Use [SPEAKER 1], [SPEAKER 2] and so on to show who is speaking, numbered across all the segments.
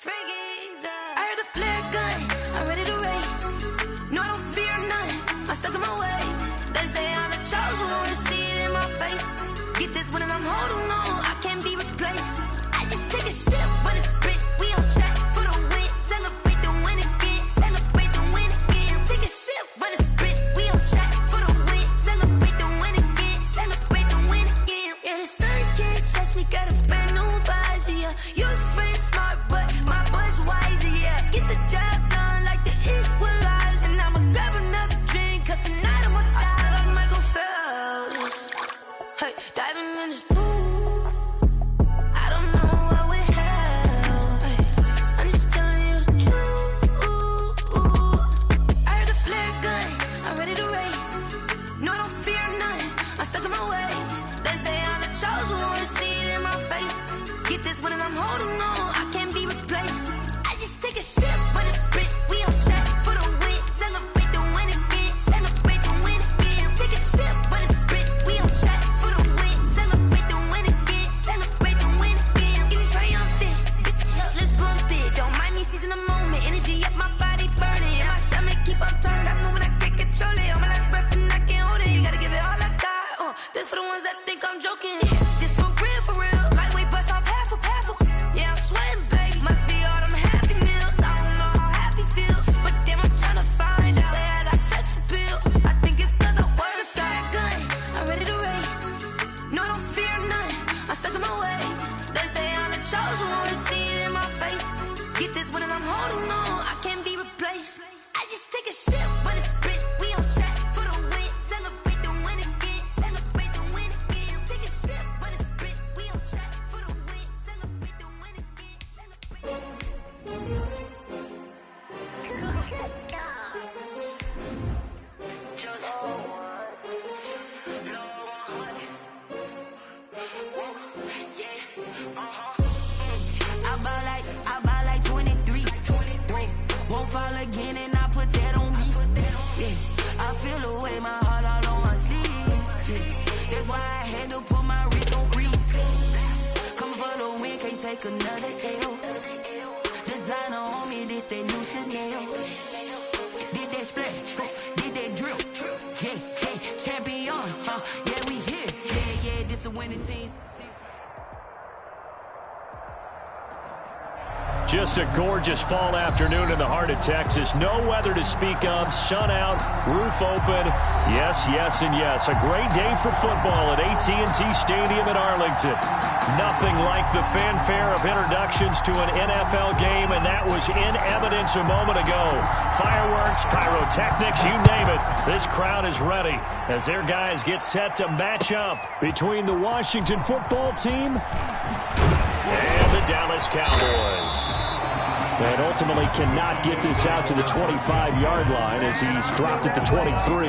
[SPEAKER 1] I heard the flare gun, I'm ready to race. No, I don't fear none, I'm stuck in my ways. They say I'm the chosen one, see it in my face. Get this one and I'm holding on, I can't be replaced. I just take a sip, but it's spit. We on track for the win. Celebrate the win again, celebrate the win again. Take a sip, but it's spit. We on track for the win. Celebrate the win again, celebrate the win again. Yeah, the sun can't touch me, got a brand new visor, yeah. Your friend's smart, but my boy's wiser, yeah. Get the job done like the equalizer. And I'ma grab another drink, cause tonight I'ma die like Michael Phelps. Hey, diving in this pool, I don't know what we have. Hey, I'm just telling you the truth. I heard the flare gun, I'm ready to race. No, I don't fear none, I'm stuck in my ways. They say I'm the chosen one, see it in my face. Get this one and I'm holding on, I can't be replaced. I just take a sip, but it's spit. We on track for the win. Celebrate the win again, celebrate the win again. Take a sip, but it's spit. We on track for the win. Celebrate the win again, celebrate the win again. Get it triumphant, up, let's bump it. Don't mind me seizing the moment. Energy up, my body burning. And my stomach keep up turning. Stop moving, I can't control it. On my last breath and I can't hold it. You gotta give it all I got. This for the ones that think I'm joking. This for real, for real. Lightweight bust off half a. Yeah, I'm sweating, babe. Must be all them happy meals. I don't know how happy feels, but damn, I'm tryna find. Just say I got sex appeal. I think it's cause I work. Got a gun, I'm ready to race. No, I don't fear none, I'm stuck in my ways. They say I'm the chosen one, see it in my face. Get this one and I'm holding on, I can't be replaced. I just take a sip, but it's spit. We on track for the win. Celebrate the win again, celebrate the win again. Take a sip, but it's spit. We on track for the win. Celebrate the win again, celebrate. I buy like 23. Won't fall again and I put that on me. Yeah, I feel the way, my heart all on my sleeve. Yeah, that's why I had to put my wrist on freeze. Coming for the win, can't take another L. Designer on me, this that new Chanel. Did that splash, did that drill. Yeah, hey, champion, yeah, we here. Yeah, this the winning team.
[SPEAKER 2] Just a gorgeous fall afternoon in the heart of Texas. No weather to speak of. Sun out, roof open. Yes, yes, and yes. A great day for football at AT&T Stadium in Arlington. Nothing like the fanfare of introductions to an NFL game, and that was in evidence a moment ago. Fireworks, pyrotechnics, you name it. This crowd is ready as their guys get set to match up between the Washington football team and the Dallas Cowboys. And ultimately cannot get this out to the 25-yard line as he's dropped it to 23.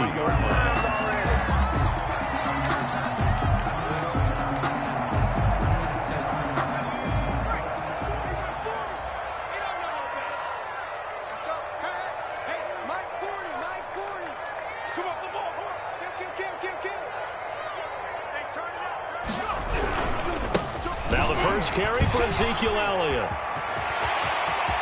[SPEAKER 2] Now the first carry for Ezekiel Elliott.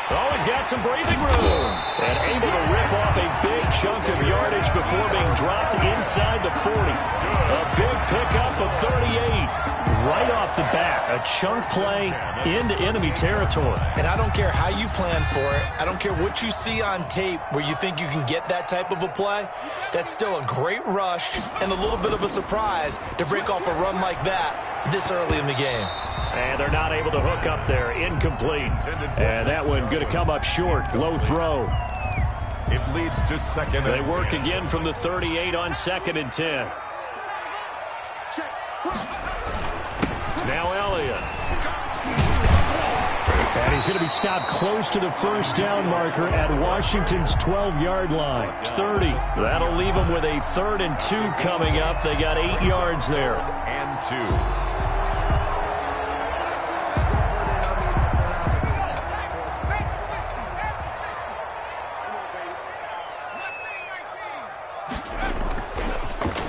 [SPEAKER 2] Oh, he's got some breathing room. And able to rip off a big chunk of yardage before being dropped inside the 40. A big pickup of 38. Right off the bat, a chunk play into enemy territory.
[SPEAKER 3] And I don't care how you plan for it. I don't care what you see on tape where you think you can get that type of a play. That's still a great rush and a little bit of a surprise to break off a run like that this early in the game.
[SPEAKER 2] And they're not able to hook up there. Incomplete. And that one going to come up short. Low throw.
[SPEAKER 4] It leads to second.
[SPEAKER 2] They work again from the 38 on 2nd and 10. Now Elliott. And he's going to be stopped close to the first down marker at Washington's 12-yard line. 30. That'll leave them with a 3rd and 2 coming up. They got 8 yards there.
[SPEAKER 4] And 2.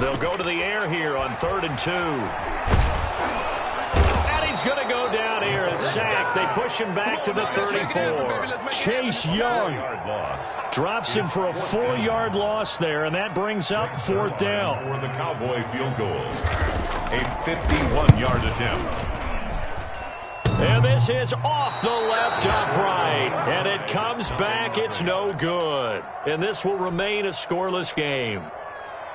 [SPEAKER 2] They'll go to the air here on 3rd and 2. And he's going to go down here as sack. They push him back to the 34. Chase Young drops him for a 4-yard loss there, and that brings up 4th down.
[SPEAKER 4] For the Cowboy field goal. A 51-yard attempt.
[SPEAKER 2] And this is off the left upright. And it comes back. It's no good. And this will remain a scoreless game.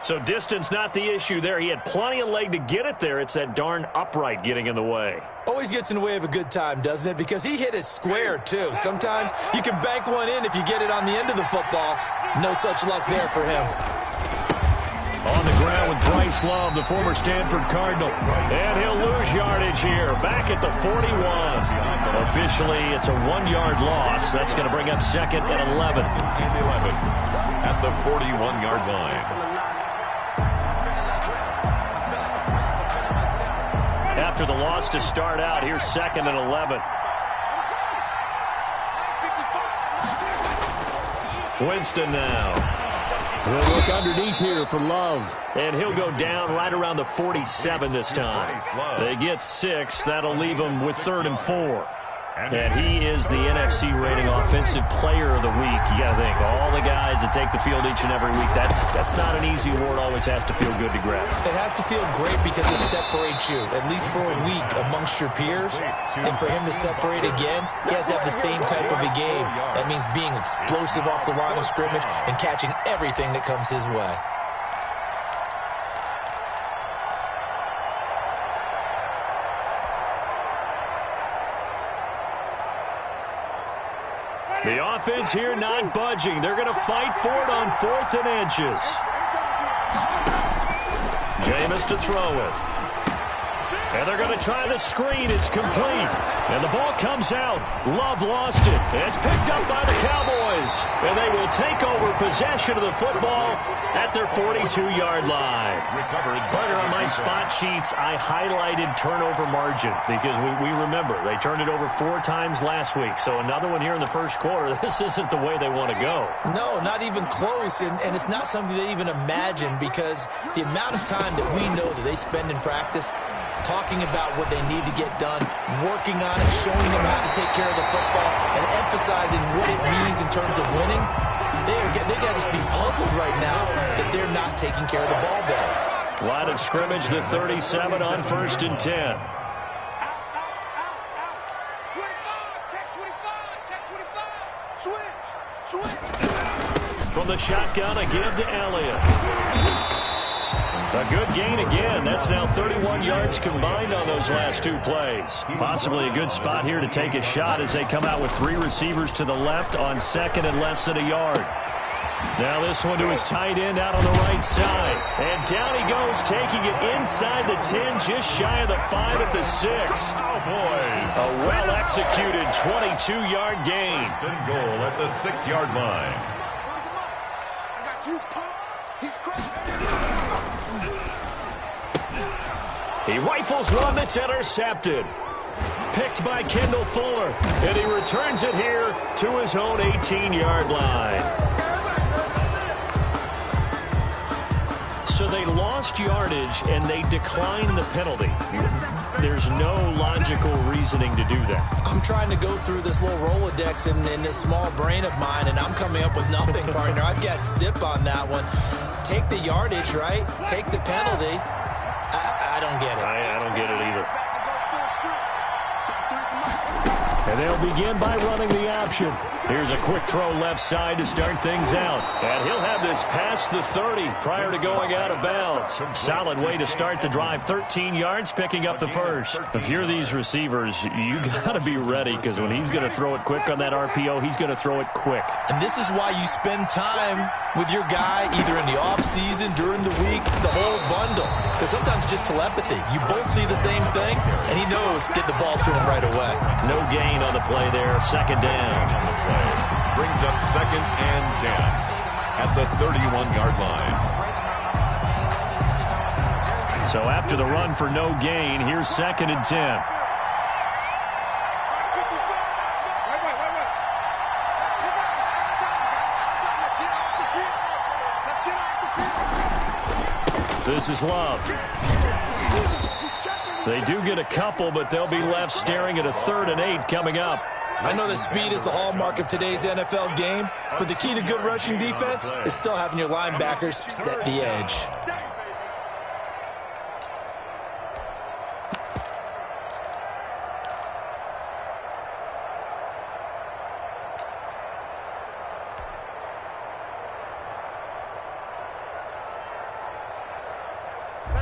[SPEAKER 2] So distance not the issue there. He had plenty of leg to get it there. It's that darn upright getting in the way.
[SPEAKER 3] Always gets in the way of a good time, doesn't it? Because he hit it square, too. Sometimes you can bank one in if you get it on the end of the football. No such luck there for him.
[SPEAKER 2] On the ground with Bryce Love, the former Stanford Cardinal. And he'll lose yardage here. Back at the 41. Officially, it's a 1-yard loss. That's going to bring up 2nd and 11.
[SPEAKER 4] And 11 at the 41-yard line.
[SPEAKER 2] After the loss to start out, here's 2nd and 11. Winston now. We'll look underneath here for Love. And he'll go down right around the 47 this time. They get 6. That'll leave them with 3rd and 4. And he is the NFC rating Offensive Player of the Week. You got to think, all the guys that take the field each and every week, that's not an easy award. Always has to feel good to grab.
[SPEAKER 3] It has to feel great because it separates you, at least for a week, amongst your peers. And for him to separate again, he has to have the same type of a game. That means being explosive off the line of scrimmage and catching everything that comes his way.
[SPEAKER 2] The offense here not budging. They're going to fight for it on 4th and inches. Jameis to throw it. And they're going to try the screen. It's complete. And the ball comes out. Love lost it. And it's picked up by the Cowboys. And they will take over possession of the football at their 42-yard line. Partner, on my spot sheets, I highlighted turnover margin because we remember they turned it over 4 times last week. So another one here in the first quarter. This isn't the way they want to go.
[SPEAKER 3] No, not even close. And it's not something they even imagine because the amount of time that we know that they spend in practice talking about what they need to get done, working on it, showing them how to take care of the football, and emphasizing what it means in terms of winning. They got to just be puzzled right now that they're not taking care of the ball better.
[SPEAKER 2] Line of scrimmage, the 37 on 1st and 10. From the shotgun, again to Elliott. A good gain again. That's now 31 yards combined on those last 2 plays. Possibly a good spot here to take a shot as they come out with 3 receivers to the left on 2nd and less than a yard. Now this one to his tight end out on the right side. And down he goes, taking it inside the 10, just shy of the 5 at the 6.
[SPEAKER 4] Oh, boy.
[SPEAKER 2] A well-executed 22-yard gain.
[SPEAKER 4] First and goal at the 6-yard line.
[SPEAKER 2] He rifles one that's intercepted. Picked by Kendall Fuller. And he returns it here to his own 18-yard line. So they lost yardage and they declined the penalty. There's no logical reasoning to do that.
[SPEAKER 3] I'm trying to go through this little Rolodex in this small brain of mine, and I'm coming up with nothing, partner. I've got zip on that one. Take the yardage, right? Take the penalty. I don't get it.
[SPEAKER 2] I don't get it either. And they'll begin by running the option. Here's a quick throw left side to start things out. And he'll have this past the 30 prior to going out of bounds. Solid way to start the drive. 13 yards, picking up the first. If you're these receivers, you got to be ready because when he's going to throw it quick on that RPO, he's going to throw it quick.
[SPEAKER 3] And this is why you spend time with your guy either in the offseason, during the week, the whole bundle. Because sometimes just telepathy. You both see the same thing, and he knows get the ball to him right away.
[SPEAKER 2] No gain on the play there. 2nd down.
[SPEAKER 4] Brings up 2nd and 10 at the 31-yard line.
[SPEAKER 2] So after the run for no gain, here's 2nd and 10. This is Love. They do get a couple, but they'll be left staring at a 3rd and 8 coming up.
[SPEAKER 3] I know that speed is the hallmark of today's NFL game, but the key to good rushing defense is still having your linebackers set the edge.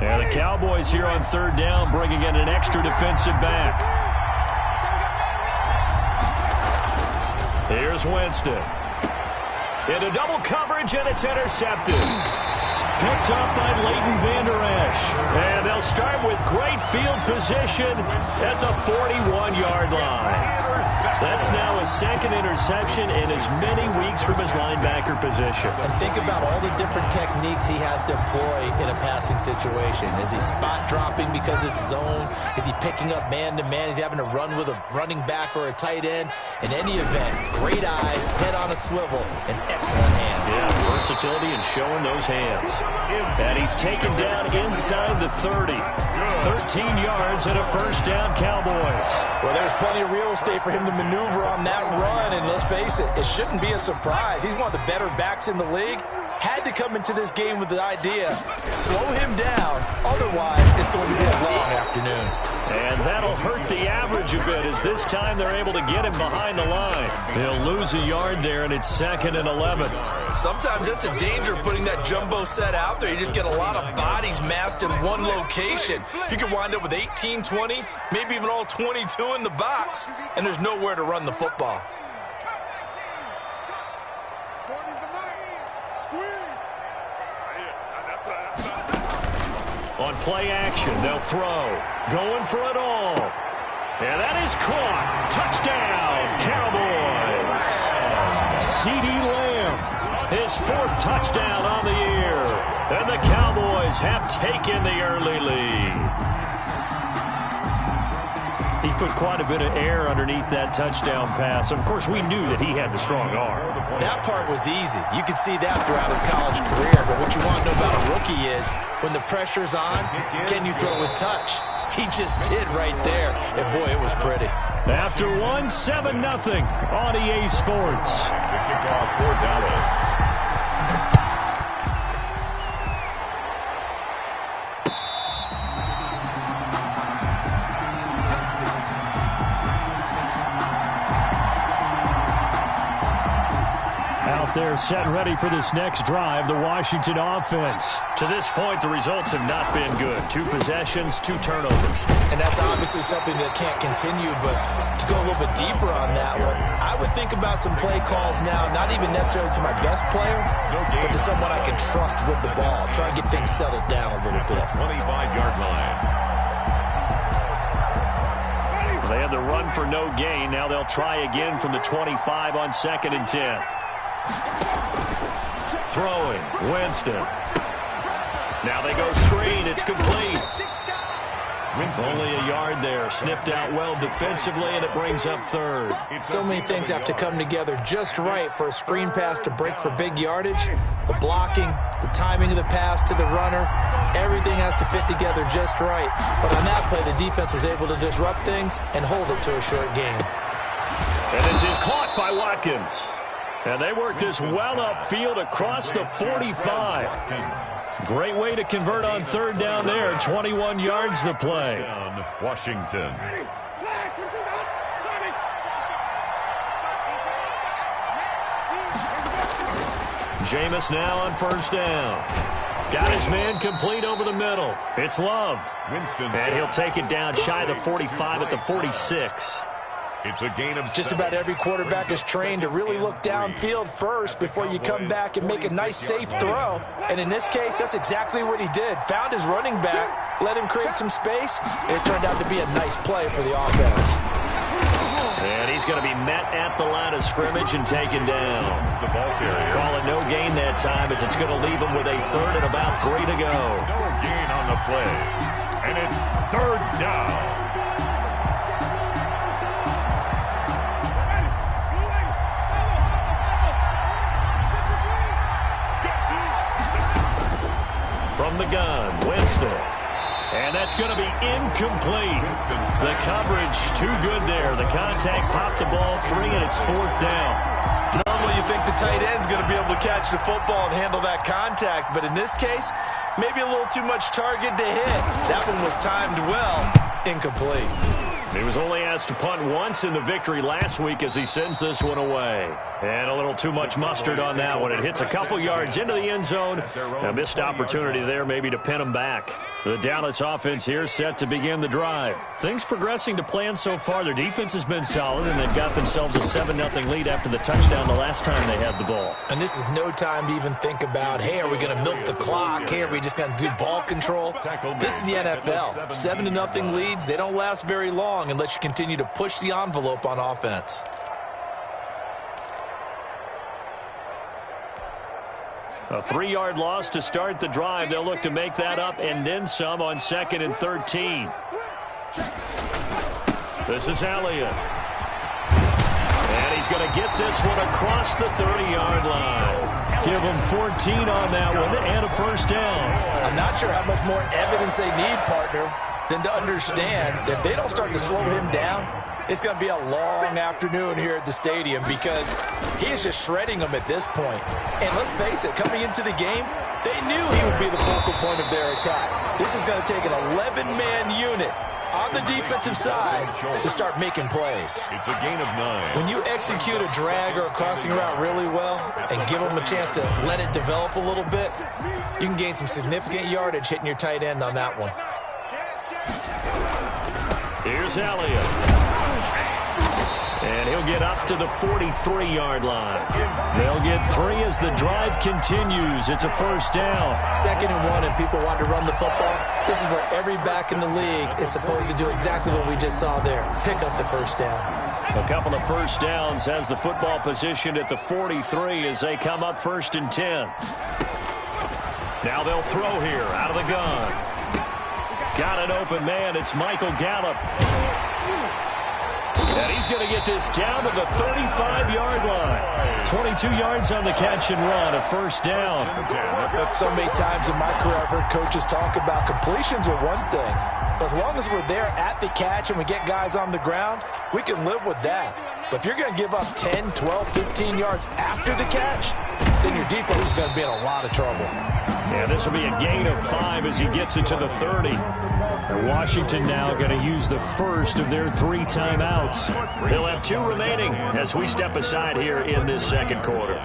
[SPEAKER 2] And the Cowboys here on 3rd down, bringing in an extra defensive back. Here's Winston. Into double coverage, and it's intercepted. Picked up by Leighton Vander Esch. And they'll start with great field position at the 41-yard line. That's now his 2nd interception in as many weeks from his linebacker position.
[SPEAKER 3] And think about all the different techniques he has to employ in a passing situation. Is he spot dropping because it's zone? Is he picking up man-to-man? Is he having to run with a running back or a tight end? In any event, great eyes, head on a swivel, and excellent hands.
[SPEAKER 2] Yeah, versatility and showing those hands. And he's taken down inside the 30. 13 yards and a 1st down, Cowboys.
[SPEAKER 3] Well, there's plenty of real estate for him to maneuver on that run, and let's face it, it shouldn't be a surprise. He's one of the better backs in the league. Had to come into this game with the idea, slow him down, otherwise it's going to be a long afternoon.
[SPEAKER 2] And that'll hurt the average a bit, as this time they're able to get him behind the line. They'll lose a yard there, and it's 2nd and 11.
[SPEAKER 3] Sometimes that's a danger putting that jumbo set out there. You just get a lot of bodies massed in one location. You can wind up with 18, 20, maybe even all 22 in the box, and there's nowhere to run the football.
[SPEAKER 2] On play action, they'll throw. Going for it all. And that is caught. Touchdown, Cowboys. CeeDee Lamb, his 4th touchdown on the year. And the Cowboys have taken the early lead. He put quite a bit of air underneath that touchdown pass. Of course, we knew that he had the strong arm.
[SPEAKER 3] That part was easy. You could see that throughout his college career. But what you want to know about a rookie is, when the pressure's on, can you throw with touch? He just did right there. And, boy, it was pretty.
[SPEAKER 2] After 1, 7-0 on EA Sports.
[SPEAKER 4] The kickoff for Dallas.
[SPEAKER 2] They're set and ready for this next drive, the Washington offense. To this point, the results have not been good. 2 possessions, 2 turnovers.
[SPEAKER 3] And that's obviously something that can't continue, but to go a little bit deeper on that one, I would think about some play calls now, not even necessarily to my best player, but to someone I can trust with the ball. Try and get things settled down a little bit.
[SPEAKER 4] 25-yard line.
[SPEAKER 2] They had the run for no gain. Now they'll try again from the 25 on 2nd and 10. Throwing, Winston. Now they go screen. It's complete. Only a yard there. Sniffed out well defensively, and it brings up 3rd.
[SPEAKER 3] So many things have to come together just right for a screen pass to break for big yardage. The blocking, the timing of the pass to the runner, everything has to fit together just right. But on that play, the defense was able to disrupt things and hold it to a short game.
[SPEAKER 2] And this is caught by Watkins. And they work this well upfield across the 45. Great way to convert on 3rd down there. 21 yards the play.
[SPEAKER 4] Washington.
[SPEAKER 2] Jameis now on 1st down. Got his man complete over the middle. It's Love. And he'll take it down shy of the 45 at the 46.
[SPEAKER 4] It's a gain of
[SPEAKER 3] just about every quarterback is trained to really look downfield first before you come back and make a nice, safe throw. And in this case, that's exactly what he did. Found his running back, let him create some space, and it turned out to be a nice play for the offense.
[SPEAKER 2] And he's going to be met at the line of scrimmage and taken down. Call it no gain that time, as it's going to leave him with a 3rd and about 3 to go.
[SPEAKER 4] No gain on the play. And it's 3rd down. From
[SPEAKER 2] the gun, Winston. And that's going to be incomplete. The coverage too good there. The contact popped the ball free, and it's 4th down.
[SPEAKER 3] Normally you think the tight end's going to be able to catch the football and handle that contact, but in this case, maybe a little too much target to hit. That one was timed well. Incomplete.
[SPEAKER 2] He was only asked to punt once in the victory last week as he sends this one away. And a little too much mustard on that one. It hits a couple yards into the end zone. A missed opportunity there maybe to pin him back. The Dallas offense here set to begin the drive. Things progressing to plan so far. Their defense has been solid, and they've got themselves a 7-0 lead after the touchdown the last time they had the ball.
[SPEAKER 3] And this is no time to even think about, hey, are we going to milk the clock? Hey, are we just going to do ball control? This is the NFL. 7-0 leads, they don't last very long unless you continue to push the envelope on offense.
[SPEAKER 2] A 3-yard loss to start the drive. They'll look to make that up and then some on 2nd and 13. This is Elliott. And he's going to get this one across the 30-yard line. Give him 14 on that one and a first down.
[SPEAKER 3] I'm not sure how much more evidence they need, partner, than to understand that if they don't start to slow him down, it's going to be a long afternoon here at the stadium because he is just shredding them at this point. And let's face it, coming into the game, they knew he would be the focal point of their attack. This is going to take an 11-man unit on the defensive side to start making plays.
[SPEAKER 4] It's a gain of 9.
[SPEAKER 3] When you execute a drag or a crossing route really well and give them a chance to let it develop a little bit, you can gain some significant yardage hitting your tight end on that one.
[SPEAKER 2] Here's Elliott. And he'll get up to the 43-yard line. They'll get 3 as the drive continues. It's a first down.
[SPEAKER 3] 2nd and 1, and people want to run the football. This is where every back in the league is supposed to do exactly what we just saw there. Pick up the first down.
[SPEAKER 2] A couple of first downs has the football positioned at the 43 as they come up 1st and 10. Now they'll throw here out of the gun. Got an open man. It's Michael Gallup. And he's going to get this down to the 35-yard line. 22 yards on the catch and run, a first down.
[SPEAKER 3] So many times in my career I've heard coaches talk about completions are one thing. But as long as we're there at the catch and we get guys on the ground, we can live with that. But if you're going to give up 10, 12, 15 yards after the catch, then your defense is going to be in a lot of trouble.
[SPEAKER 2] Yeah, this will be a gain of 5 as he gets it to the 30. And Washington now going to use the first of their 3 timeouts. They'll have 2 remaining as we step aside here in this second quarter.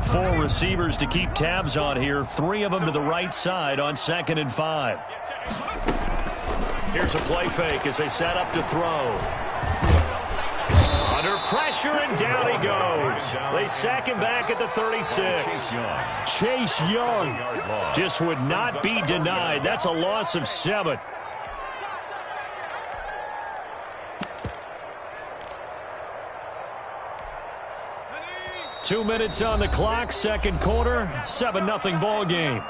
[SPEAKER 2] 4 receivers to keep tabs on here. 3 of them to the right side on 2nd and 5. Here's a play fake as they set up to throw. Under pressure, and down he goes. They sack him back at the 36. Chase Young just would not be denied. That's a loss of 7. Two minutes on the clock, second quarter, 7-0 ball game.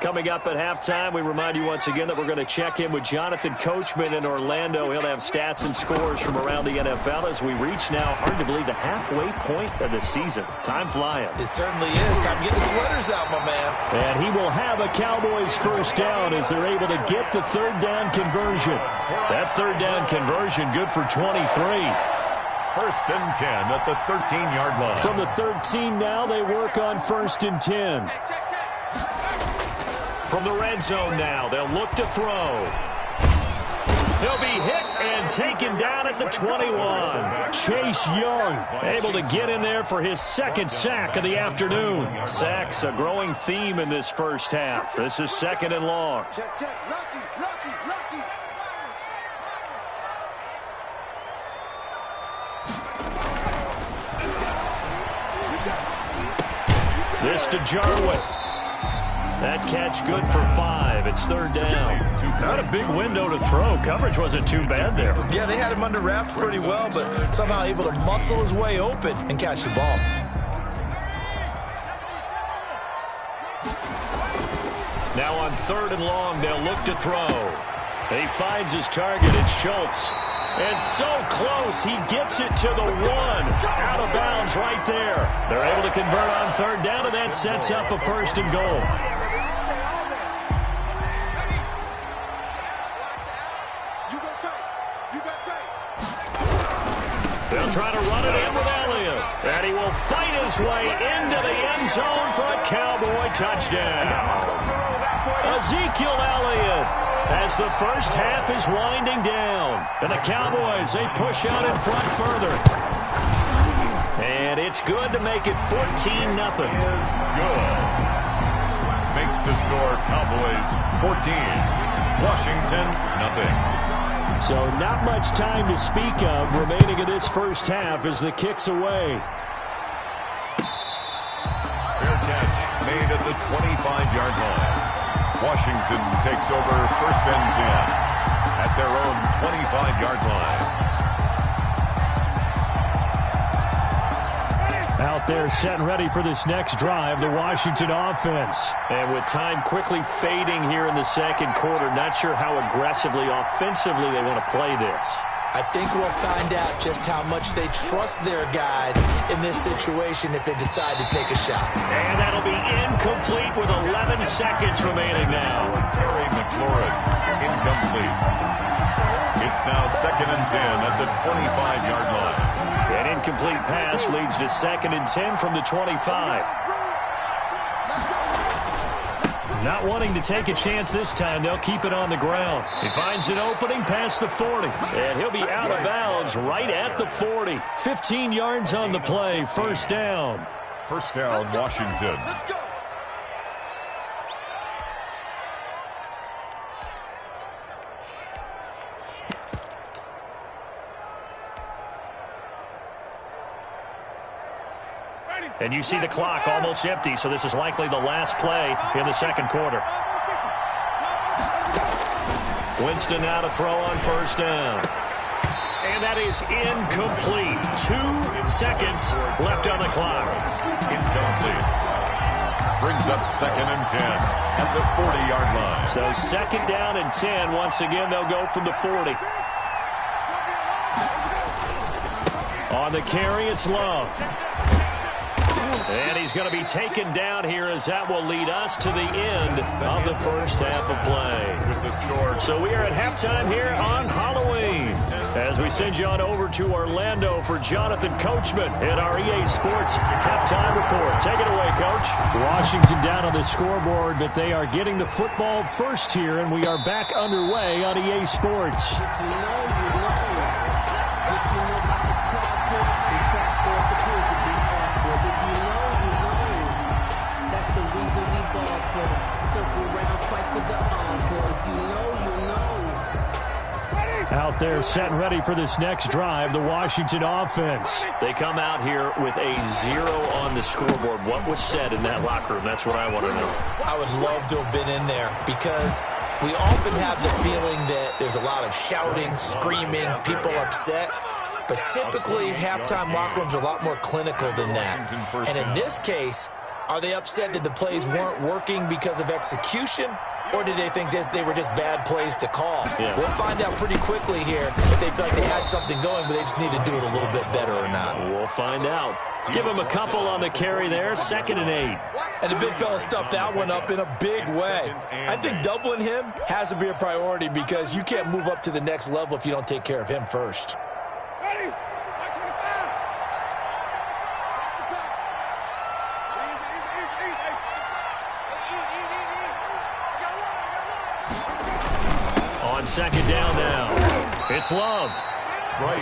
[SPEAKER 2] Coming up at halftime, we remind you once again that we're going to check in with Jonathan Coachman in Orlando. He'll have stats and scores from around the NFL as we reach now, hard to believe, the halfway point of the season. Time flying.
[SPEAKER 3] It certainly is. Time to get the sweaters out, my man.
[SPEAKER 2] And he will have a Cowboys first down as they're able to get the third down conversion. That third down conversion good for 23.
[SPEAKER 4] 1st and 10 at the 13-yard line.
[SPEAKER 2] From the 13 now, they work on 1st and 10. From the red zone now, they'll look to throw. He'll be hit and taken down at the 21. Chase Young able to get in there for his 2nd sack of the afternoon. Sacks a growing theme in this first half. This is 2nd and long. This to Jarwin. That catch good for 5. It's 3rd down. Not a big window to throw. Coverage wasn't too bad there.
[SPEAKER 3] Yeah, they had him under wraps pretty well, but somehow able to muscle his way open and catch the ball.
[SPEAKER 2] Now on 3rd and long, they'll look to throw. He finds his target. It's Schultz. And so close, he gets it to the 1. Out of bounds right there. They're able to convert on third down, and that sets up a 1st and goal. They'll try to run it in with Elliott. And he will fight his way into the end zone for a Cowboy touchdown. Ezekiel Elliott, as the first half is winding down. And the Cowboys, they push out in front further. And it's good to make it 14-0.
[SPEAKER 4] Good. Makes the score Cowboys 14. Washington, nothing.
[SPEAKER 2] So not much time to speak of remaining in this first half as the kick's away.
[SPEAKER 4] Fair catch made at the 25-yard line. Washington takes over 1st and 10 at their own 25-yard line.
[SPEAKER 2] Out there set and ready for this next drive, the Washington offense. And with time quickly fading here in the second quarter, not sure how aggressively, offensively they want to play this.
[SPEAKER 3] I think we'll find out just how much they trust their guys in this situation if they decide to take a shot.
[SPEAKER 2] And that'll be incomplete with 11 seconds remaining now.
[SPEAKER 4] Terry McLaurin, incomplete. It's now 2nd and 10 at the 25-yard line.
[SPEAKER 2] An incomplete pass leads to 2nd and 10 from the 25. Not wanting to take a chance this time, they'll keep it on the ground. He finds an opening past the 40, and he'll be out of bounds right at the 40. 15 yards on the play, 1st down.
[SPEAKER 4] 1st down, Washington.
[SPEAKER 2] And you see the clock almost empty, so this is likely the last play in the second quarter. Winston now to throw on 1st down. And that is incomplete. 2 seconds left on the clock.
[SPEAKER 4] Incomplete. Brings up 2nd and 10 at the 40-yard line.
[SPEAKER 2] So 2nd down and 10. Once again, they'll go from the 40. On the carry, it's Love. And he's going to be taken down here as that will lead us to the end of the first half of play. So we are at halftime here on Halloween as we send you on over to Orlando for Jonathan Coachman in our EA Sports halftime report. Take it away, Coach. Washington down on the scoreboard, but they are getting the football first here, and we are back underway on EA Sports. Out there set and ready for this next drive, the Washington offense. They come out here with a 0 on the scoreboard. What was said in that locker room? That's what I want to know.
[SPEAKER 3] I would love to have been in there because we often have the feeling that there's a lot of shouting, screaming, people upset. But typically, halftime locker rooms are a lot more clinical than that. And in this case, are they upset that the plays weren't working because of execution? Or did they think they were just bad plays to call?
[SPEAKER 2] Yeah.
[SPEAKER 3] We'll find out pretty quickly here if they feel like they had something going, but they just need to do it a little bit better or not.
[SPEAKER 2] We'll find out. Give him a couple on the carry there, 2nd and 8.
[SPEAKER 3] And the big fella stuffed that one up in a big way. I think doubling him has to be a priority because you can't move up to the next level if you don't take care of him first.
[SPEAKER 2] On 2nd down now, it's Love.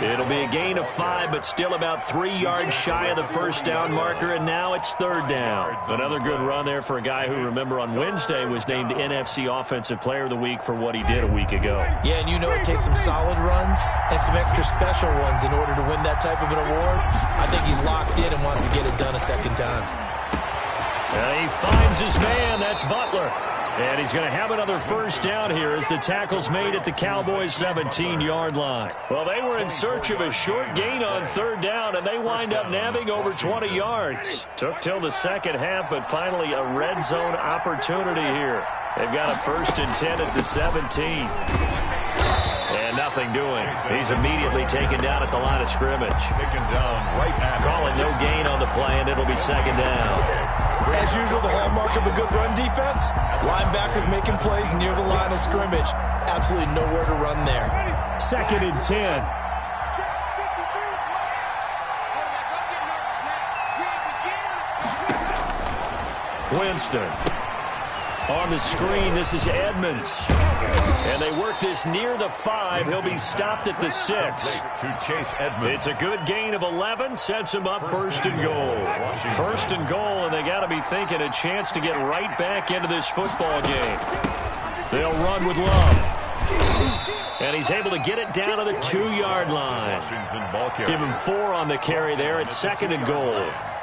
[SPEAKER 2] It'll be a gain of 5, but still about 3 yards shy of the first down marker, and now it's 3rd down. Another good run there for a guy who, remember, on Wednesday was named NFC Offensive Player of the Week for what he did a week ago.
[SPEAKER 3] Yeah, and you know it takes some solid runs and some extra special ones in order to win that type of an award. I think he's locked in and wants to get it done a second time.
[SPEAKER 2] And he finds his man. That's Butler. And he's going to have another first down here as the tackle's made at the Cowboys' 17-yard line. Well, they were in search of a short gain on 3rd down, and they wind up nabbing over 20 yards. Took till the second half, but finally a red zone opportunity here. They've got a 1st and 10 at the 17. nothing doing. He's immediately taken down at the line of scrimmage.
[SPEAKER 4] Taken down right at.
[SPEAKER 2] Calling no gain on the play, and it'll be second down.
[SPEAKER 3] As usual, the hallmark of a good run defense, linebackers making plays near the line of scrimmage. Absolutely nowhere to run there.
[SPEAKER 2] 2nd and 10. Winston. On the screen, this is Edmonds. And they work this near the 5. He'll be stopped at the 6.
[SPEAKER 4] To Chase Edmonds.
[SPEAKER 2] It's a good gain of 11. Sets him up 1st and goal. 1st and goal, and they got to be thinking a chance to get right back into this football game. They'll run with Love. And he's able to get it down to the 2-yard line. Give him 4 on the carry there at 2nd and goal.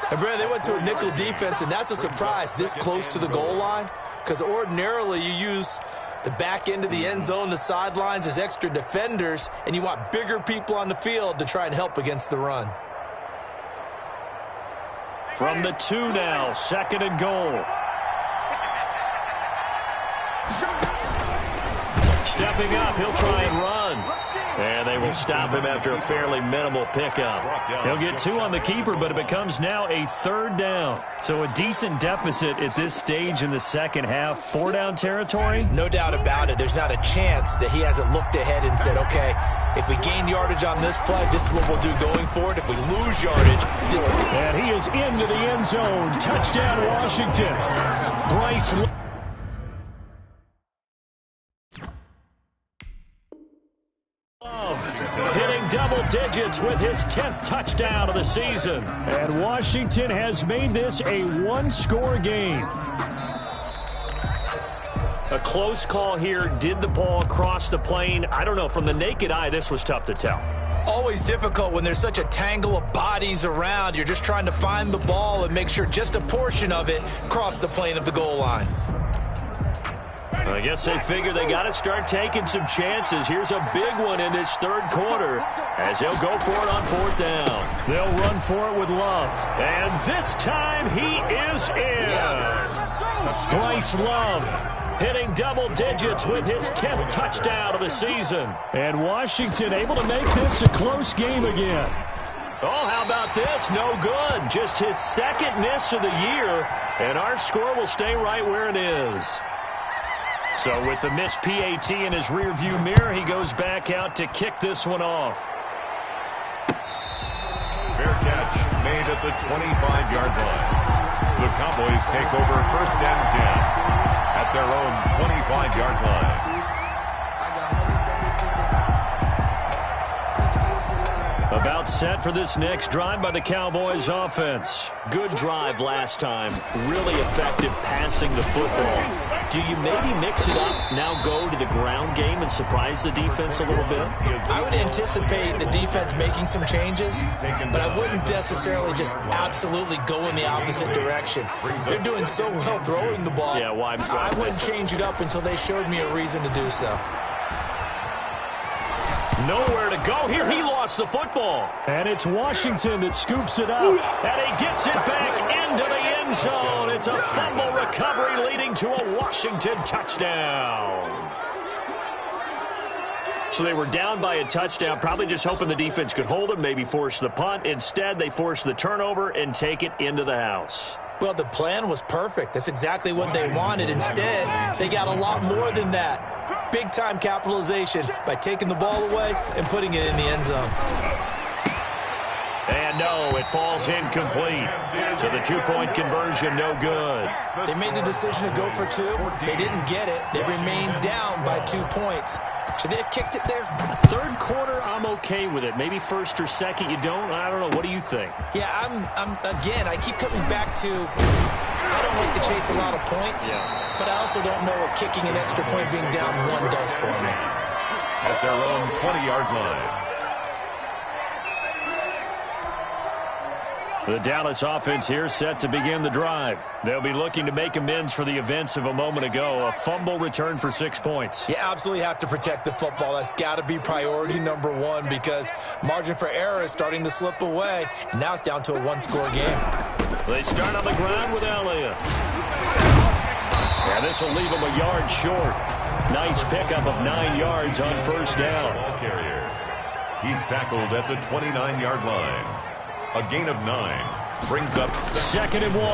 [SPEAKER 3] And Brad, they went to a nickel defense, and that's a surprise this close to the goal line, because ordinarily you use the back end of the end zone, the sidelines as extra defenders, and you want bigger people on the field to try and help against the run.
[SPEAKER 2] From the 2 now, 2nd and goal. Stepping up, he'll try and run. And they will stop him after a fairly minimal pickup. He'll get 2 on the keeper, but it becomes now a 3rd down. So a decent deficit at this stage in the second half. 4-down territory?
[SPEAKER 3] No doubt about it. There's not a chance that he hasn't looked ahead and said, okay, if we gain yardage on this play, this is what we'll do going forward. If we lose yardage, this...
[SPEAKER 2] And he is into the end zone. Touchdown, Washington. Bryce hitting double digits with his 10th touchdown of the season. And Washington has made this a 1-score game. A close call here. Did the ball cross the plane? I don't know. From the naked eye, this was tough to tell.
[SPEAKER 3] Always difficult when there's such a tangle of bodies around. You're just trying to find the ball and make sure just a portion of it crossed the plane of the goal line.
[SPEAKER 2] I guess they figure they got to start taking some chances. Here's a big one in this 3rd quarter as he'll go for it on 4th down. They'll run for it with Love. And this time he is in.
[SPEAKER 3] Yes.
[SPEAKER 2] Bryce Love hitting double digits with his 10th touchdown of the season. And Washington able to make this a close game again. Oh, how about this? No good. Just his 2nd miss of the year. And our score will stay right where it is. So with the missed PAT in his rearview mirror, he goes back out to kick this one off.
[SPEAKER 4] Fair catch made at the 25-yard line. The Cowboys take over 1st and 10 at their own 25-yard line.
[SPEAKER 2] About set for this next drive by the Cowboys offense. Good drive last time. Really effective passing the football. Do you maybe mix it up, now go to the ground game and surprise the defense a little bit?
[SPEAKER 3] I would anticipate the defense making some changes, but I wouldn't necessarily just absolutely go in the opposite direction. They're doing so well throwing the ball.
[SPEAKER 2] Yeah, why
[SPEAKER 3] I wouldn't change it up until they showed me a reason to do so.
[SPEAKER 2] Nowhere to go here. He lost the football. And it's Washington that scoops it up. And he gets it back into the end zone. It's a fumble recovery leading to a Washington touchdown. So they were down by a touchdown, probably just hoping the defense could hold it, maybe force the punt. Instead, they force the turnover and take it into the house.
[SPEAKER 3] Well, the plan was perfect. That's exactly what they wanted. Instead, they got a lot more than that. Big-time capitalization by taking the ball away and putting it in the end zone.
[SPEAKER 2] And no, it falls incomplete. So the 2-point conversion, no good.
[SPEAKER 3] They made the decision to go for 2. They didn't get it. They remained down by 2 points. Should they have kicked it there?
[SPEAKER 2] 3rd quarter, I'm okay with it. Maybe 1st or 2nd, you don't. I don't know. What do you think?
[SPEAKER 3] Yeah, again, I keep coming back to I don't like to chase a lot of points, but I also don't know what kicking an extra point being down 1 does for me.
[SPEAKER 4] At their own 20-yard line.
[SPEAKER 2] The Dallas offense here set to begin the drive. They'll be looking to make amends for the events of a moment ago. A fumble return for 6 points.
[SPEAKER 3] You absolutely have to protect the football. That's got to be priority number 1 because margin for error is starting to slip away. And now it's down to a 1-score game.
[SPEAKER 2] They start on the ground with Elliott. And this will leave them a yard short. Nice pickup of 9 yards on first down.
[SPEAKER 4] Ball carrier. He's tackled at the 29-yard line. A gain of 9 brings up
[SPEAKER 2] second and 1.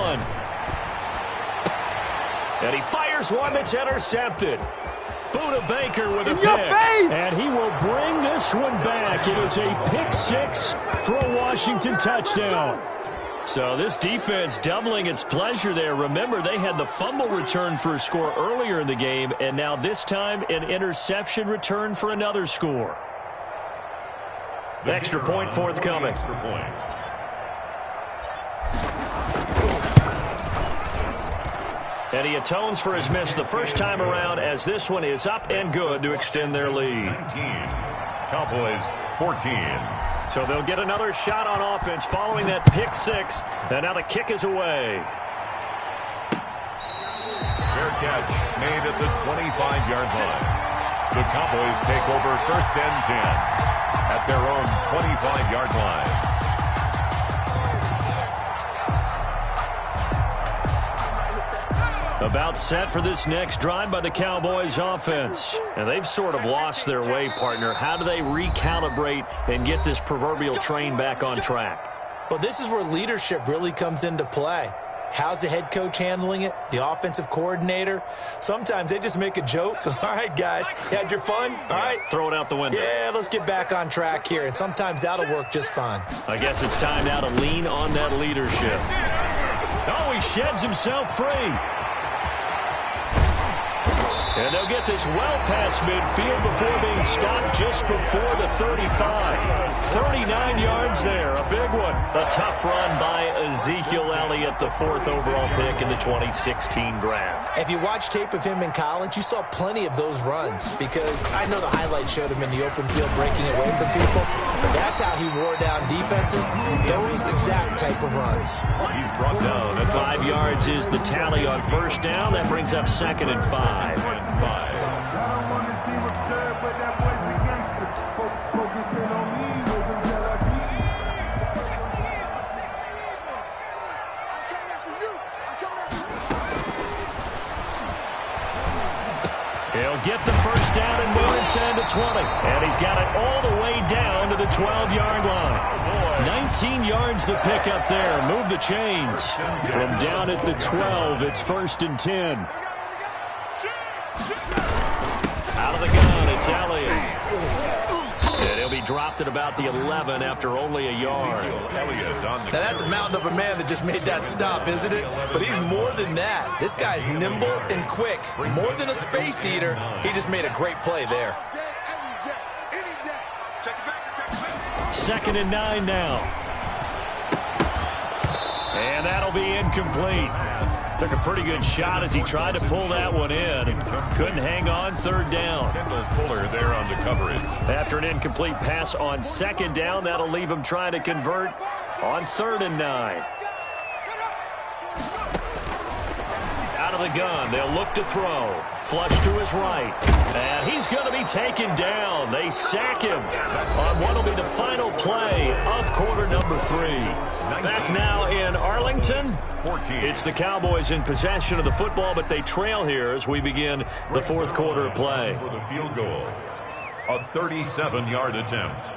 [SPEAKER 2] And he fires one that's intercepted. Buda Baker with a pick. And he will bring this one back. It is a pick 6 for a Washington touchdown. So this defense doubling its pleasure there. Remember, they had the fumble return for a score earlier in the game, and now this time an interception return for another score. The extra point forthcoming.
[SPEAKER 4] Extra point.
[SPEAKER 2] And he atones for his miss the first time around, as this one is up and good to extend their lead.
[SPEAKER 4] 19. Cowboys 14.
[SPEAKER 2] So they'll get another shot on offense following that pick 6. And now the kick is away.
[SPEAKER 4] Fair catch made at the 25-yard line. The Cowboys take over first and 10 at their own 25-yard line.
[SPEAKER 2] About set for this next drive by the Cowboys offense. And they've sort of lost their way, partner. How do they recalibrate and get this proverbial train back on track?
[SPEAKER 3] Well, this is where leadership really comes into play. How's the head coach handling it? The offensive coordinator? Sometimes they just make a joke. All right, guys, you had your fun? All right.
[SPEAKER 2] Throw it out the window.
[SPEAKER 3] Yeah, let's get back on track here. And sometimes that'll work just fine.
[SPEAKER 2] I guess it's time now to lean on that leadership. Oh, he sheds himself free. And they'll get this well past midfield before being stopped just before the 35. 39 yards there, a big one. A tough run by Ezekiel Elliott, the 4th overall pick in the 2016 draft.
[SPEAKER 3] If you watch tape of him in college, you saw plenty of those runs, because I know the highlights showed him in the open field breaking away from people, but that's how he wore down defenses, those exact type of runs.
[SPEAKER 4] He's brought down at
[SPEAKER 2] 5 yards is the tally on first down. That brings up 2nd and 5. He'll get the first down and move inside the 20. And he's got it all the way down to the 12-yard line. 19 yards the pickup there. Move the chains. From down at the 12, it's 1st and 10. Out of the gun, it's Elliott. And he'll be dropped at about the 11 after only a yard.
[SPEAKER 3] Now that's a mountain of a man that just made that stop, isn't it? But he's more than that. This guy's nimble and quick. More than a space eater. He just made a great play there.
[SPEAKER 2] 2nd and 9 now. And that'll be incomplete. Took a pretty good shot as he tried to pull that one in. Couldn't hang on, 3rd down.
[SPEAKER 4] Kendall Fuller there on the coverage.
[SPEAKER 2] After an incomplete pass on 2nd down, that'll leave him trying to convert on 3rd and 9. Out of the gun, they'll look to throw. Flush to his right. And he's going to be taken down. They sack him on what will be the final play of quarter number 3. Back now in Arlington.
[SPEAKER 4] 14.
[SPEAKER 2] It's the Cowboys in possession of the football, but they trail here as we begin the 4th quarter of play.
[SPEAKER 4] For the field goal. A 37-yard attempt.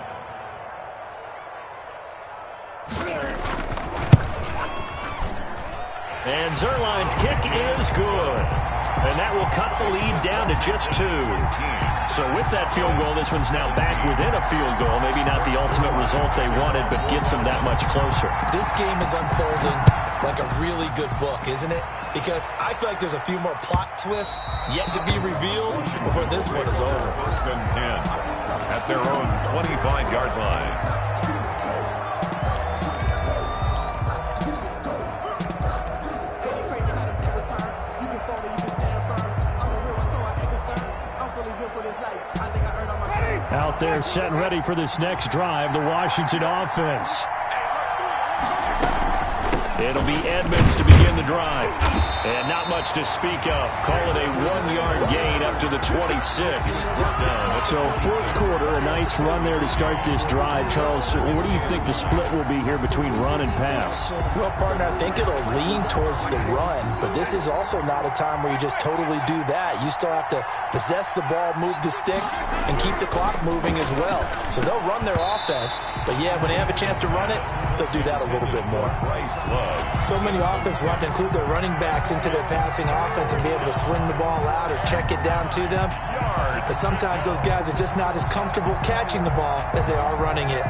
[SPEAKER 2] And Zerline's kick is good. And that will cut the lead down to just 2. So with that field goal, this one's now back within a field goal. Maybe not the ultimate result they wanted, but gets them that much closer.
[SPEAKER 3] This game is unfolding like a really good book, isn't it? Because I feel like there's a few more plot twists yet to be revealed before this one is over.
[SPEAKER 4] 1st and 10 at their own 25-yard line.
[SPEAKER 2] Out there set and ready for this next drive, the Washington offense. It'll be Edmonds to begin the drive. And not much to speak of. Call it a 1-yard gain up to the 26. So fourth quarter, a nice run there to start this drive. Charles, what do you think the split will be here between run and pass?
[SPEAKER 3] Well, partner, I think it'll lean towards the run, but this is also not a time where you just totally do that. You still have to possess the ball, move the sticks, and keep the clock moving as well. So they'll run their offense, but yeah, when they have a chance to run it, they'll do that a little bit more. So many offenses want to include their running backs into their passing offense and be able to swing the ball out or check it down to them. But sometimes those guys are just not as comfortable catching the ball as they are running it.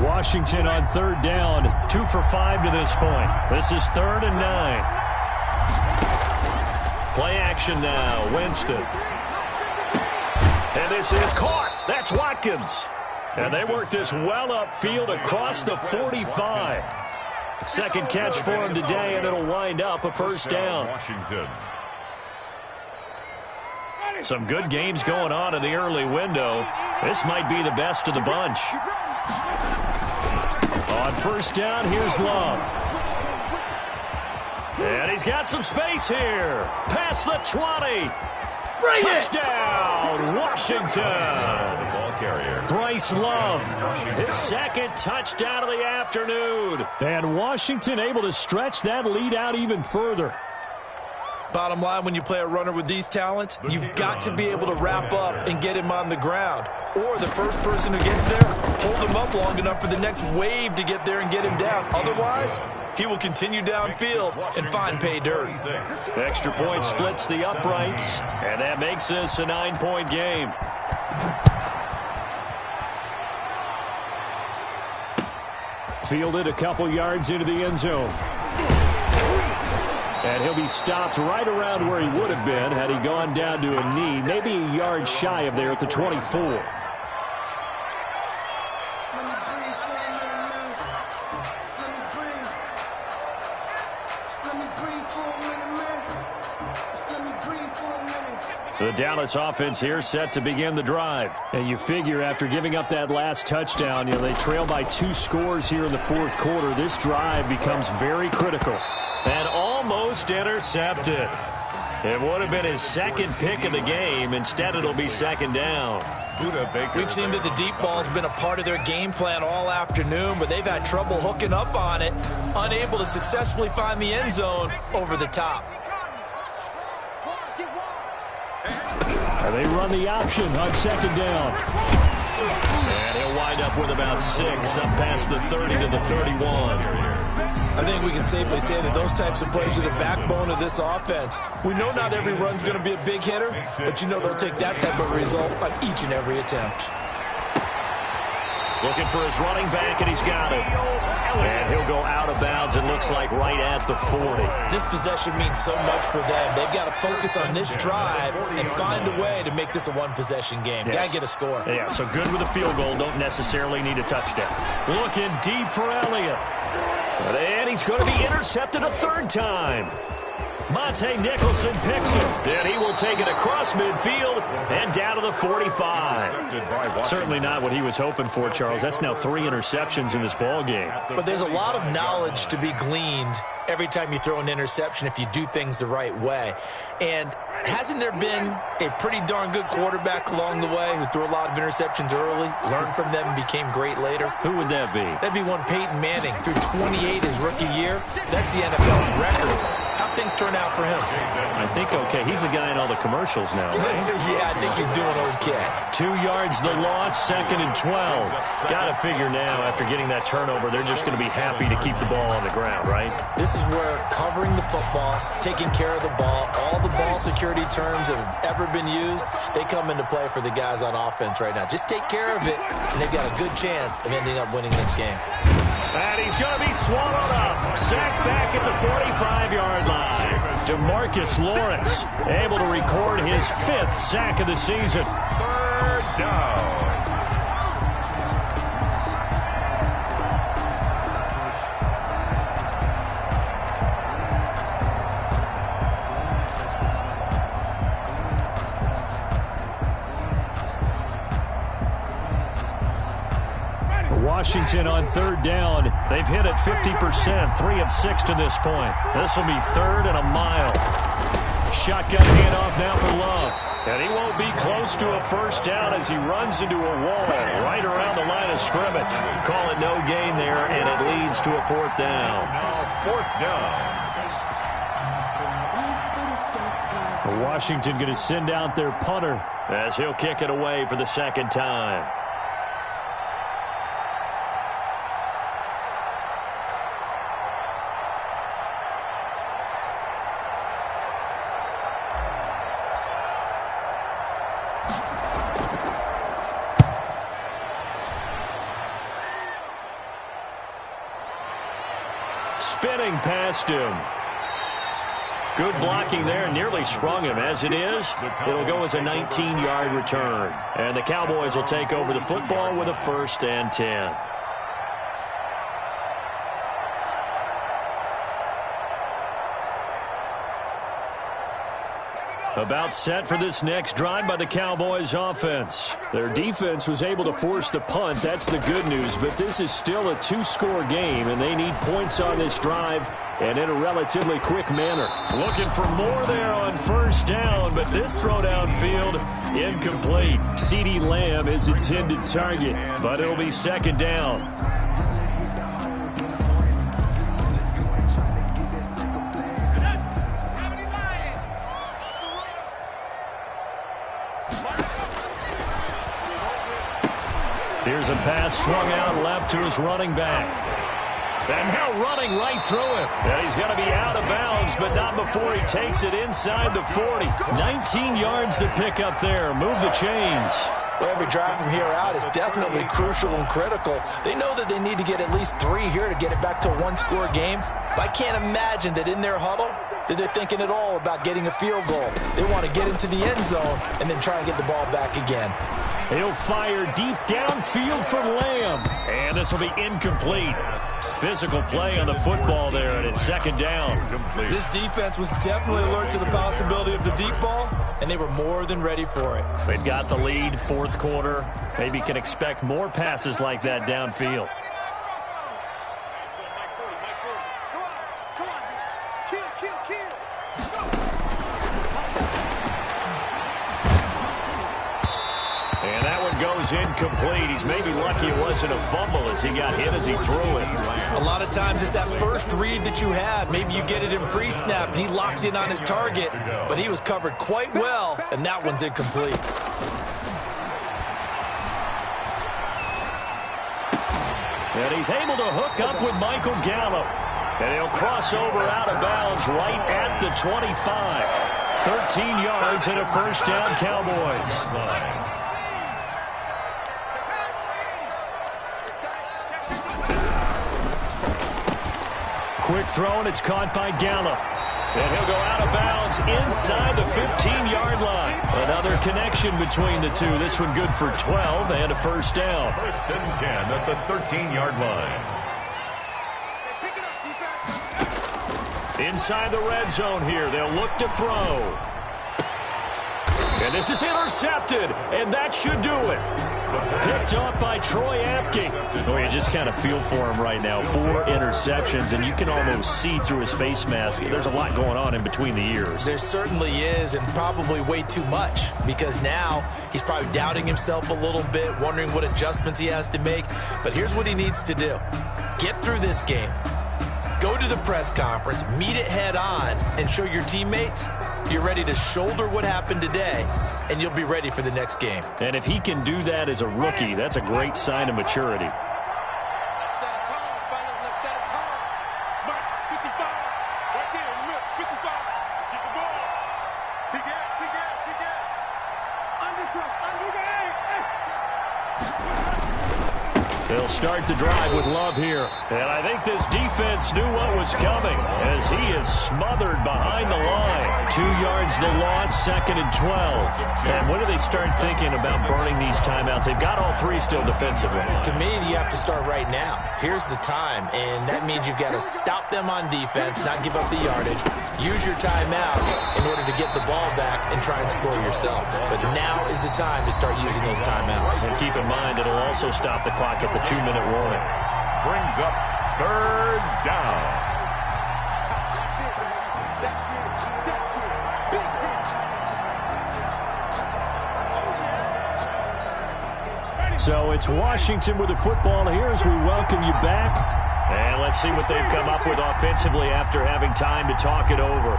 [SPEAKER 2] Washington on third down, 2 for 5 to this point. This is 3rd and 9. Play action now, Winston. And this is caught. That's Watkins. And they work this well upfield across the 45. Second catch for him today, and it'll wind up a first down.
[SPEAKER 4] Washington.
[SPEAKER 2] Some good games going on in the early window. This might be the best of the bunch. On first down, here's Love. And he's got some space here. Past the 20. Touchdown, Washington.
[SPEAKER 4] Ball carrier.
[SPEAKER 2] Bryce Love, his second touchdown of the afternoon. And Washington able to stretch that lead out even further.
[SPEAKER 3] Bottom line, when you play a runner with these talents, you've got to be able to wrap up and get him on the ground. Or the first person who gets there, hold him up long enough for the next wave to get there and get him down. Otherwise, he will continue downfield and find pay dirt.
[SPEAKER 2] Extra point splits the uprights, and that makes this a 9-point game. Fielded a couple yards into the end zone. And he'll be stopped right around where he would have been had he gone down to a knee, maybe a yard shy of there at the 24. The Dallas offense here set to begin the drive. And you figure after giving up that last touchdown, they trail by 2 scores here in the fourth quarter. This drive becomes very critical. And almost intercepted. It would have been his second pick of the game. Instead, it'll be second down.
[SPEAKER 3] We've seen that the deep ball has been a part of their game plan all afternoon, but they've had trouble hooking up on it, unable to successfully find the end zone over the top.
[SPEAKER 2] And they run the option on second down. And he'll wind up with about 6, up past the 30 to the 31.
[SPEAKER 3] I think we can safely say that those types of plays are the backbone of this offense. We know not every run's going to be a big hitter, but they'll take that type of result on each and every attempt.
[SPEAKER 2] Looking for his running back, and he's got it. And he'll go out of bounds, it looks like, right at the 40.
[SPEAKER 3] This possession means so much for them. They've got to focus on this drive and find a way to make this a one-possession game.
[SPEAKER 2] Yes.
[SPEAKER 3] Got to get a score.
[SPEAKER 2] Yeah, so good with a field goal. Don't necessarily need a touchdown. Looking deep for Elliott. And he's going to be intercepted a third time. Monte Nicholson picks him. And he will take it across midfield and down to the 45. Certainly not what he was hoping for, Charles. That's now 3 interceptions in this ball game.
[SPEAKER 3] But there's a lot of knowledge to be gleaned every time you throw an interception if you do things the right way. And hasn't there been a pretty darn good quarterback along the way who threw a lot of interceptions early, learned from them, and became great later?
[SPEAKER 2] Who would that be?
[SPEAKER 3] That'd be one Peyton Manning. Threw 28 his rookie year. That's the NFL record. How'd things turn out for him?
[SPEAKER 2] I think okay. He's a guy in all the commercials now, right?
[SPEAKER 3] Yeah, I think he's doing okay.
[SPEAKER 2] 2 yards the loss, 2nd and 12. Got to figure now, after getting that turnover, they're just going to be happy to keep the ball on the ground, right?
[SPEAKER 3] This is where covering the football, taking care of the ball, all the ball security terms that have ever been used, they come into play for the guys on offense right now. Just take care of it, and they've got a good chance of ending up winning this game.
[SPEAKER 2] And he's going to be swallowed up. Sacked back at the 45-yard line. DeMarcus Lawrence able to record his 5th sack of the season.
[SPEAKER 4] 3rd down.
[SPEAKER 2] Washington on third down. They've hit it 50%, 3 of 6 to this point. This will be 3rd and a mile. Shotgun handoff now for Love. And he won't be close to a first down as he runs into a wall right around the line of scrimmage. Call it no gain there, and it leads to a 4th down.
[SPEAKER 4] Now 4th down.
[SPEAKER 2] Washington going to send out their punter as he'll kick it away for the 2nd time. Spinning past him. Good blocking there, nearly sprung him. As it is, it'll go as a 19-yard return. And the Cowboys will take over the football with a 1st and 10. About set for this next drive by the Cowboys offense. Their defense was able to force the punt. That's the good news. But this is still a 2-score game, and they need points on this drive and in a relatively quick manner. Looking for more there on 1st down, but this throw downfield incomplete. CeeDee Lamb is intended target, but it'll be 2nd down. Here's a pass swung out left to his running back. And now running right through him. And he's going to be out of bounds, but not before he takes it inside the 40. 19 yards to pick up there. Move the chains.
[SPEAKER 3] Well, every drive from here out is definitely crucial and critical. They know that they need to get at least 3 here to get it back to a 1-score game. But I can't imagine that in their huddle that they're thinking at all about getting a field goal. They want to get into the end zone and then try and get the ball back again.
[SPEAKER 2] He'll fire deep downfield for Lamb. And this will be incomplete. Physical play on the football there, and it's 2nd down.
[SPEAKER 3] This defense was definitely alert to the possibility of the deep ball, and they were more than ready for it.
[SPEAKER 2] They've got the lead, 4th quarter. Maybe can expect more passes like that downfield. And that one goes incomplete. He's maybe lucky it wasn't a fumble as he got hit as he threw it.
[SPEAKER 3] A lot of times it's that first read that you have. Maybe you get it in pre-snap, and he locked in on his target, but he was covered quite well, and that one's incomplete.
[SPEAKER 2] And he's able to hook up with Michael Gallup. And he'll cross over out of bounds right at the 25. 13 yards and a 1st down, Cowboys. Quick throw, and it's caught by Gallup. And he'll go out of bounds inside the 15-yard line. Another connection between the two. This one good for 12 and a 1st down.
[SPEAKER 4] 1st and 10 at the 13-yard line.
[SPEAKER 2] Inside the red zone here. They'll look to throw. And this is intercepted, and that should do it. Picked up by Troy Apke. Well, you just kind of feel for him right now. 4 interceptions, and you can almost see through his face mask. There's a lot going on in between the ears.
[SPEAKER 3] There certainly is, and probably way too much, because now he's probably doubting himself a little bit, wondering what adjustments he has to make. But here's what he needs to do. Get through this game. Go to the press conference, meet it head on, and show your teammates you're ready to shoulder what happened today, and you'll be ready for the next game.
[SPEAKER 2] And if he can do that as a rookie, that's a great sign of maturity.
[SPEAKER 5] Let's set a tone, fellas. Let's set a tone. Mark 55. Right there. Look, 55. Get the ball. Pick it. Under.
[SPEAKER 2] They'll start the drive with Love here. And I think this defense knew what was coming as he is smothered behind the line. 2 yards the loss, 2nd and 12. And when do they start thinking about burning these timeouts? They've got all 3 still defensively.
[SPEAKER 3] To me, you have to start right now. Here's the time, and that means you've got to stop them on defense, not give up the yardage, use your timeouts in order to get the ball back and try and score yourself. But now is the time to start using those timeouts.
[SPEAKER 2] And keep in mind, it'll also stop the clock at the 2-minute warning.
[SPEAKER 4] Brings up third down.
[SPEAKER 2] So it's Washington with the football here as we welcome you back. And let's see what they've come up with offensively after having time to talk it over.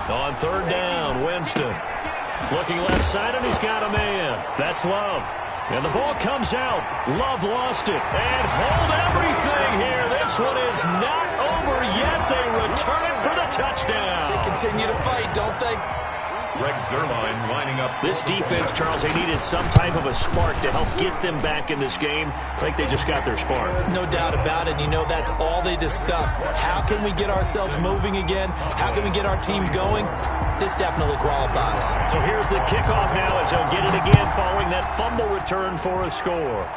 [SPEAKER 2] On third down, Winston. Looking left side, and he's got a man. That's Love. And the ball comes out. Love lost it. And hold everything here. This one is not over yet. They return it for the touchdown.
[SPEAKER 3] They continue to fight, don't they?
[SPEAKER 4] Greg Zuerlein lining up.
[SPEAKER 2] This defense, Charles, they needed some type of a spark to help get them back in this game. I think they just got their spark.
[SPEAKER 3] No doubt about it. You know, that's all they discussed. How can we get ourselves moving again? How can we get our team going? This definitely qualifies.
[SPEAKER 2] So here's the kickoff now as they'll get it again following that fumble return for a score.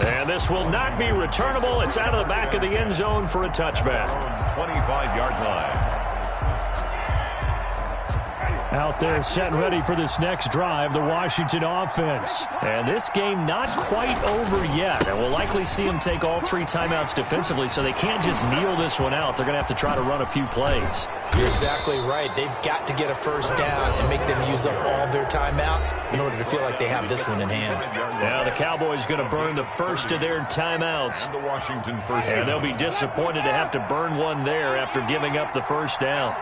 [SPEAKER 2] And this will not be returnable. It's out of the back of the end zone for a touchback.
[SPEAKER 4] 25-yard line.
[SPEAKER 2] Out there set and ready for this next drive, the Washington offense. And this game not quite over yet. And we'll likely see them take all 3 timeouts defensively, so they can't just kneel this one out. They're going to have to try to run a few plays.
[SPEAKER 3] You're exactly right. They've got to get a first down and make them use up all their timeouts in order to feel like they have this one in hand.
[SPEAKER 2] Now the Cowboys going to burn the first of their timeouts.
[SPEAKER 4] And the Washington first down.
[SPEAKER 2] And they'll be disappointed to have to burn one there after giving up the first down.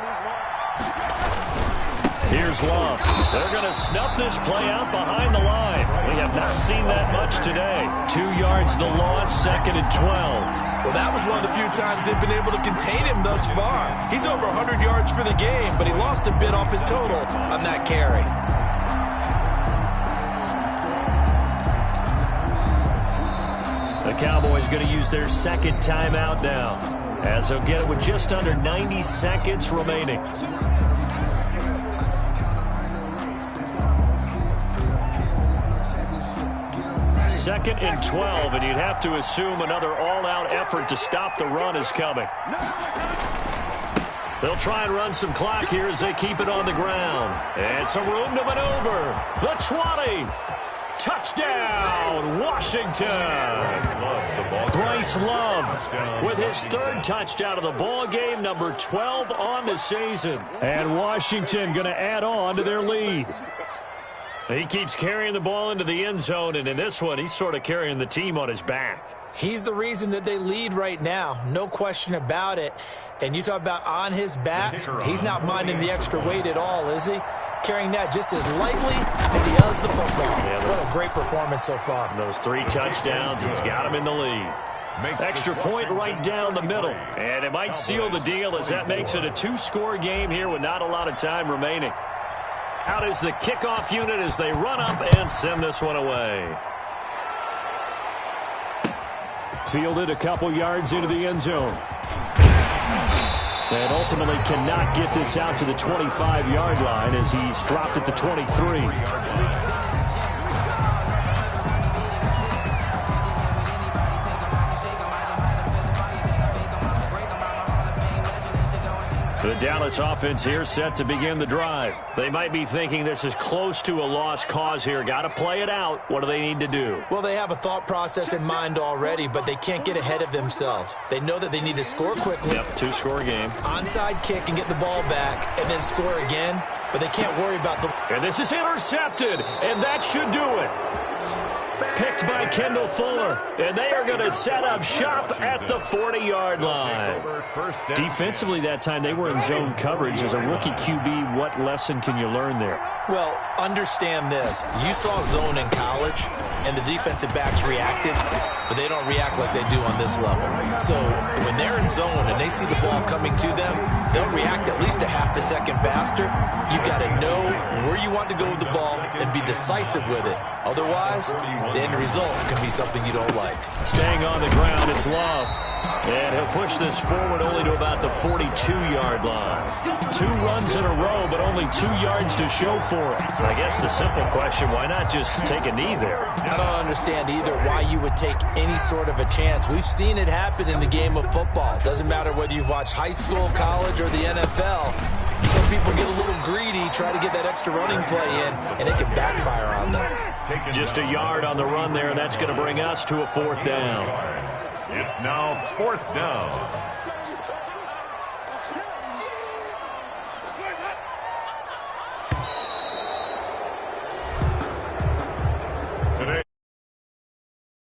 [SPEAKER 2] Here's Love. They're going to snuff this play out behind the line. We have not seen that much today. 2 yards the loss, 2nd and 12.
[SPEAKER 3] Well, that was one of the few times they've been able to contain him thus far. He's over 100 yards for the game, but he lost a bit off his total on that carry.
[SPEAKER 2] The Cowboys going to use their second timeout now, as they'll get it with just under 90 seconds remaining. 2nd and 12, and you'd have to assume another all-out effort to stop the run is coming. They'll try and run some clock here as they keep it on the ground. And some room to maneuver. The 20. Touchdown, Washington. Bryce Love with his 3rd touchdown of the ball game, number 12 on the season. And Washington going to add on to their lead. He keeps carrying the ball into the end zone, and in this one, he's sort of carrying the team on his back.
[SPEAKER 3] He's the reason that they lead right now, no question about it. And you talk about on his back, he's not minding the extra weight at all, is he? Carrying that just as lightly as he does the football. What a great performance so far.
[SPEAKER 2] Those 3 touchdowns, he's got him in the lead. Extra point right down the middle. And it might seal the deal as that makes it a 2-score game here with not a lot of time remaining. Out is the kickoff unit as they run up and send this one away. Fielded a couple yards into the end zone. And ultimately cannot get this out to the 25-yard line as he's dropped at the 23. The Dallas offense here set to begin the drive. They might be thinking this is close to a lost cause here. Got to play it out. What do they need to do?
[SPEAKER 3] Well, they have a thought process in mind already, but they can't get ahead of themselves. They know that they need to score quickly.
[SPEAKER 2] Yep, 2-score game.
[SPEAKER 3] Onside kick and get the ball back and then score again, but they can't worry about the...
[SPEAKER 2] And this is intercepted, and that should do it. Picked by Kendall Fuller, and they are going to set up shop at the 40-yard line. Defensively that time, they were in zone coverage. As a rookie QB, what lesson can you learn there?
[SPEAKER 3] Well, understand this. You saw zone in college, and the defensive backs reacted, but they don't react like they do on this level. So when they're in zone and they see the ball coming to them, they'll react at least a half a second faster. You've got to know where you want to go with the ball and be decisive with it. Otherwise, the end result can be something you don't like.
[SPEAKER 2] Staying on the ground, it's Love. And he'll push this forward only to about the 42-yard line. 2 runs in a row, but only 2 yards to show for it. I guess the simple question, why not just take a knee there?
[SPEAKER 3] I don't understand either why you would take any sort of a chance. We've seen it happen in the game of football. Doesn't matter whether you've watched high school, college, or the NFL. Some people get a little greedy, try to get that extra running play in, and it can backfire on them.
[SPEAKER 2] Just a yard on the run there, and that's going to bring us to a 4th down.
[SPEAKER 4] It's now 4th down.